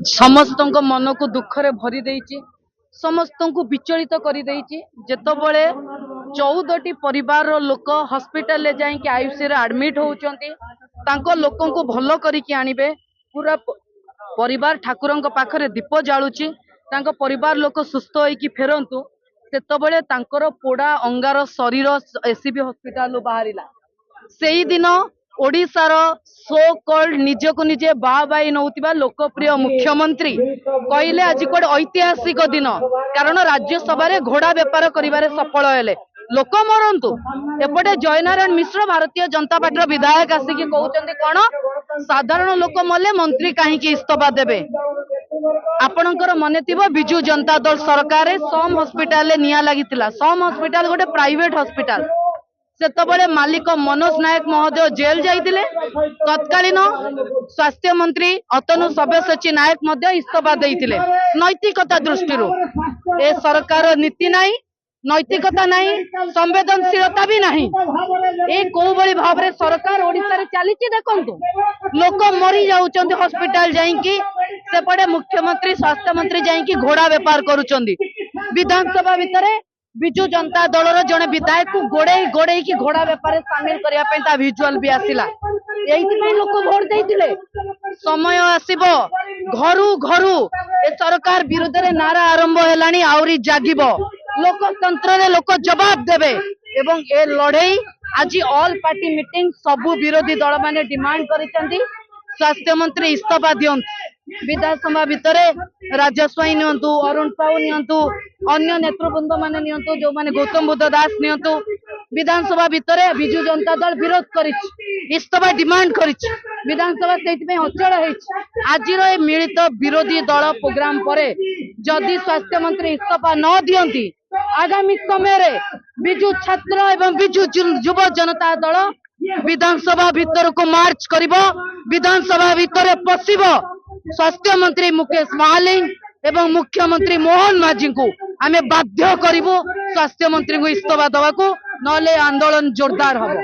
समस्त मन को दुखरे भरी देइछि, समस्त को विचलित करी देइछि। जेतबळे 14टी परिवार लोक हॉस्पिटल ले जाई कि आईसीयू रे एडमिट होउचंती, तांको लोकन को भलो करी कि आनिबे। पूरा परिवार ठाकुरंक पाखरे दीप जालुची, तांको परिवार लोक सुस्थ होई कि फेरंतु। सेतबळे तांकर पोड़ा अंगार शरीर एसीबी हॉस्पिटल बाहरिला। सेही दिन ओडिशार सो कॉल्ड निज को निजे बाई नौतिबा लोकप्रिय मुख्यमंत्री कहले आज कोड ऐतिहासिक दिन, कारण राज्यसभा रे घोड़ा बेपार करिवारे सफल हेले। लोक मरंतु एपटे जयनारायण मिश्र भारतीय जनता पार्टी विधायक आसिकी कहउचंदी कोन साधारण लोक मले मंत्री काहे कि इस्तीफा देबे। आपणकर मने थिबो बिजू जनता दल सरकार सम हॉस्पिटल ले निया लागितिला। सम हॉस्पिटल गोटे प्राइवेट हॉस्पिटल। सेतबळे मालिक मनोज नायक महोदय जेल जाइतिले। तत्कालीन स्वास्थ्य मंत्री अतनु सब्यसाची नायक मध्य इस्तीफा देइतिले। नैतिकता दृष्टि ए सरकार नीति नाही, नैतिकता नाही, संवेदनशीलता भी नाही। ए को बळी भाबरे सरकार ओडिसा रे चलीची देखंतु। लोक मरी जाउचंती हॉस्पिटल जाईकी, सेपटे मुख्यमंत्री स्वास्थ्य मंत्री जाईकी घोड़ा व्यापार करूचंदी। विधानसभा भितरे बिजू जनता दलर जने विधायक को गोड़े गोड़े की घोड़ा व्यापार सामिल करिया पे ता विजुअल भी आसिला। एइति लोक वोट देइतिले। समय आसीबो घरु घरु ए सरकार विरुद्ध रे नारा आरंभ हेलानी, आउरी जागिबो। लोकतंत्र रे लोक जवाब देबे एवं ए लड़ाई आज ऑल पार्टी मीटिंग सबु विरोधी दल माने डिमांड करिसंती स्वास्थ्य मंत्री इस्तीफा दियंतु। विधानसभा भितरे राजस्वाई नियंतु, अरुण साहू नियंतु, अन्य नेतृवृंद माने नियंतु, जो माने गौतम बुद्ध दास नियंतु, विधानसभा भितरे बिजू जनता दल विरोध करिछि, इस्तीफा डिमांड करिछि। विधानसभा सेति में अचल हेछि। आजिर ए मिलित विरोधी दल प्रोग्राम परे जदि स्वास्थ्य मंत्री इस्तीफा न दियंती, आगामी समय रे बिजू छात्र एवं बिजू युव जनता दल विधानसभा भीतर को मार्च करिबो। विधानसभा भीतर पसिबो। स्वास्थ्य मंत्री मुकेश महालिंग एवं मुख्यमंत्री मोहन माझी को आमे बाध्य करिबो स्वास्थ्य मंत्री को इस्तीफा दवा को, नले आंदोलन जोरदार हबो।